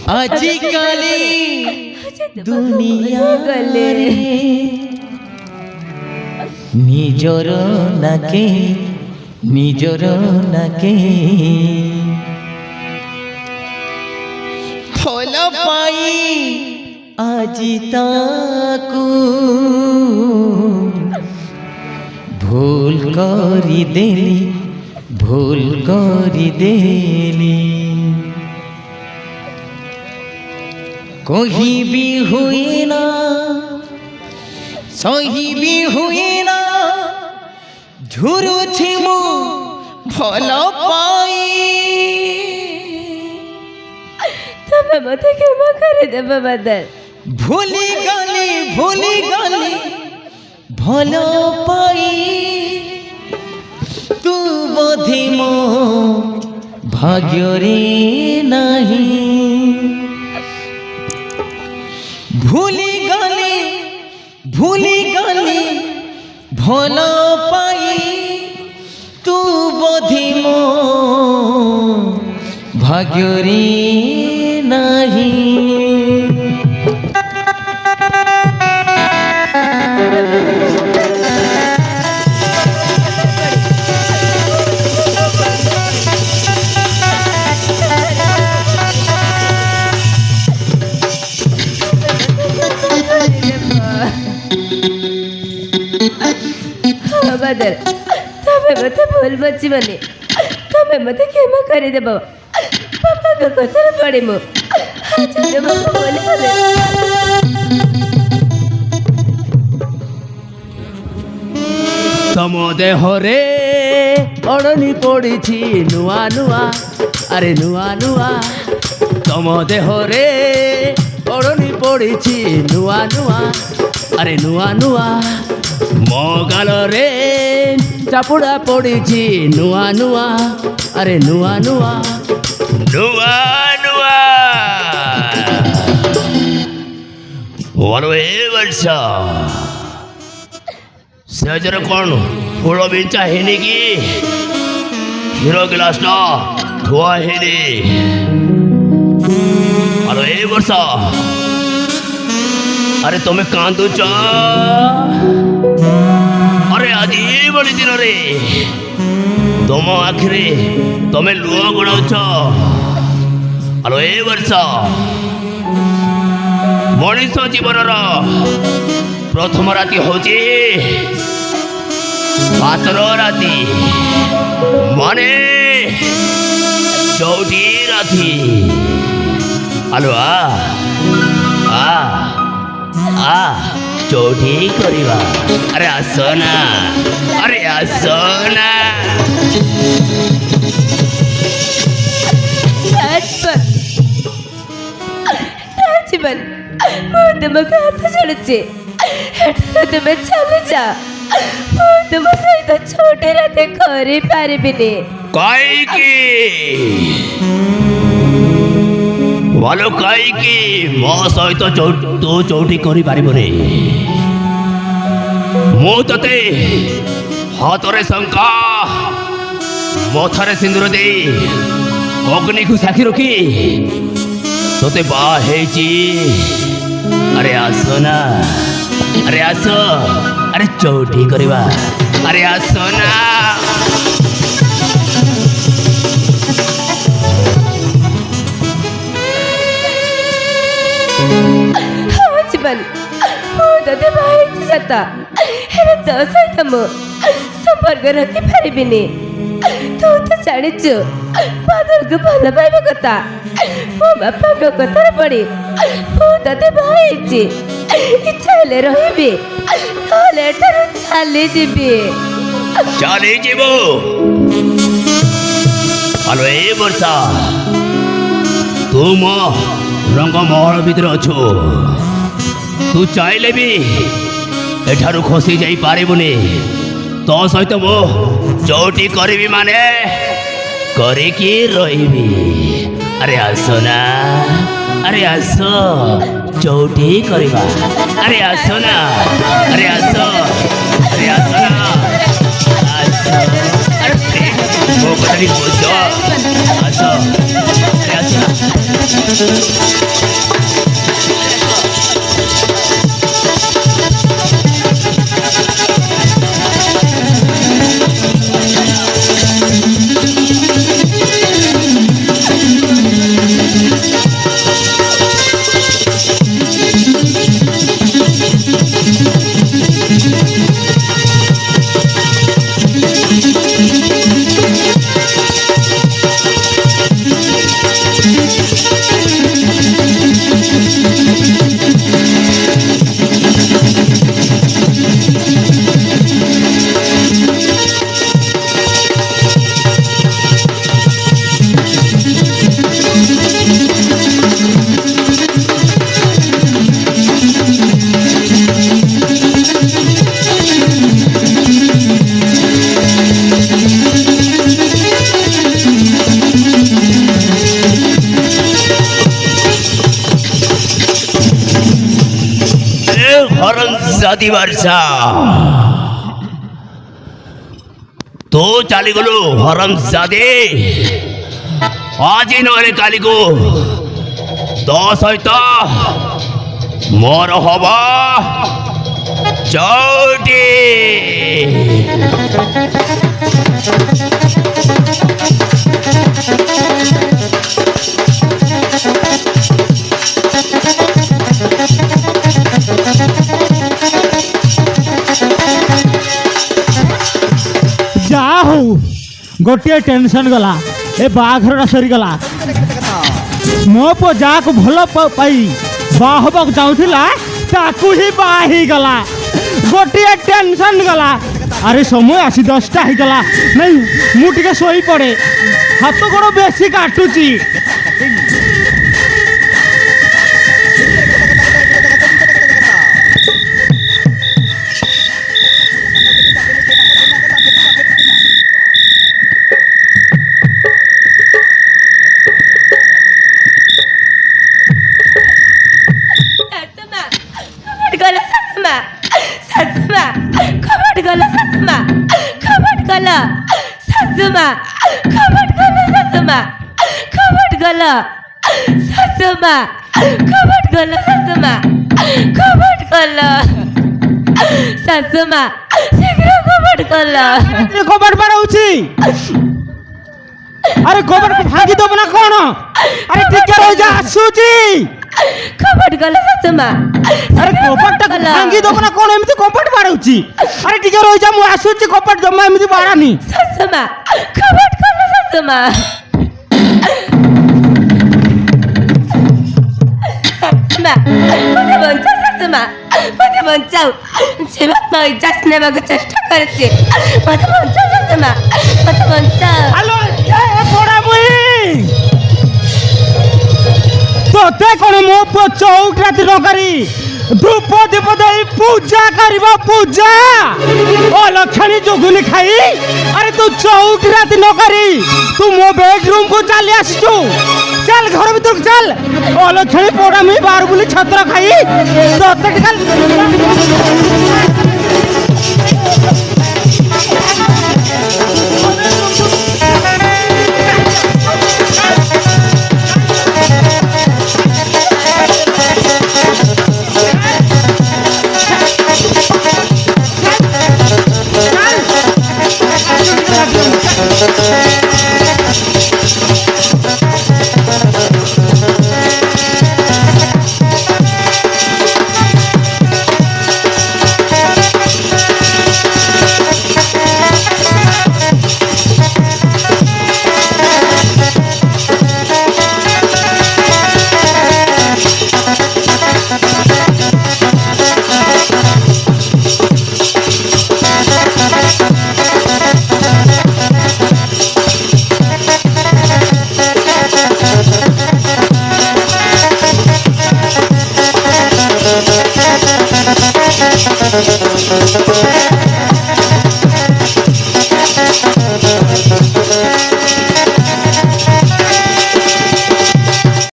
आजिकाली दुनिया रे निजर नाके फल पाई आजी ताकू भूल करी देली कहीं भी हुई ना सही भी हुई ना झुरुछि मु भल पाई तबे मते क्षमा करे देबे बदल भूली गली भल पाई तू बोधि मो भाग्य रे नहीं भूली गली भल पाई तू बोधि मो भाग्य रे नहीं बदल तबे मते भूल बची बने तबे मते क्षमा करे देबो पापा को कथर पड़े मो अच्छा देबो बोले बोले तम देहरे अड़नी पड़ी नुआ नुआ अरे नुआ नुआ तम देहरे अड़नी पड़ी नुआ नुआ अरे नुआ नुआ मो गाल रे चापुड़ा पड़ी नुआ नुआ अरे नुआ नुआ नुआ नुआ वर्ष सेजर कौन फूल बिंचा हेनी की हीरो गिलास ना धुआ हेनी अरे ए वर्ष अरे तुम्हें कांदुच अरे आज ये बड़ी दिन रे तुम आखिरी तुम्हें लुह गुड़ाउच अरे ए वर्ष मनीष जीवन प्रथम राति होची पातर राति माने चौथी राति आलो आ चौथी करिवा अरे आसना जीवन तुम हाथ छड़े तुम चले जा तुम सहित छोटे राते करी पारिबिनी काईकी वालो काईकी मो सहित तू चौटी करी पारिबनी मु तते हाथरे शंका मथारे सिंदूर दे अग्नि को साक्षी रखी तोते बा हेची अरे आसो ना अरे आसो अरे चौटी करवा अरे आसो ना जीवन तते भाई सता हेरे तो सहित मु संपर्क रखी पारिबिनी तू तो जानिଛୁ पादर को भल पाइबा कथा मो बापा को कथा पड़ी मु तते भाई इच्छा ले रहिबी ताले ठर चाली जीबी हेलो ए वर्षा तू मो रंग महल भीतर अच्छु तू चाहले भी एठारु खसी जाई पारिबुनी तो सहित मो चौटी करी माने करिकी रहिबी अरे आसो ना अरे आसो चौटी करवा अरे आसो ना अरे आसो ना आसो अरे କଥା ଟିକେ ବୁଝ ଆସ हरमजादी वर्षा तो चाली गलु हरमजादी आज नहले काली को तो सहित मोर हवा चौटी जा हो गोटे टेंशन गला ए बाघरटा सरीगला मो पो जाको भल पाई बाहबक जाऊला ताकू ही बाही गला गोटे टेंशन गला अरे समय आसी 10टा ही गला नहीं मु टिके सोई पड़े हाथ गोड़ बेसी काटुची सासुमा खबट गला सासुमा खबट गला सासुमा खबट गला सासुमा खबट गला सासुमा शीघ्र खबट गला कबाट बाड़ाउची अरे कबाट भागी दब ना कोन अरे ठीक रह जा आसुची खबट गला सासुमा अरे कबाट भागी दब ना कोन एमती कबाट बाड़ाउची अरे ठीक रह जा मु आसुची कबाट जम्मा एमती बाड़ानी सासुमा खबट गला सासुमा सासुमा मते बंचाओ सासुमा मते बंचाओ जीवात्मा इजास नेबाको चेष्टा करछि मते बंचाओ सासुमा मते बंचाओ हेलो ए पोड़ा मुई तोते कोन मो चौक राति न करी धूप दीप दई पूजा करबो पूजा ओ लक्षणी जोगुनी खाई अरे तू चौक राति न करी तू मो बेडरूम को चल आसचू चल घर भीतर चल ओ लक्षणी पोड़ा मुई बाहर बुली छत्र खाई तोते टिकल Thank you.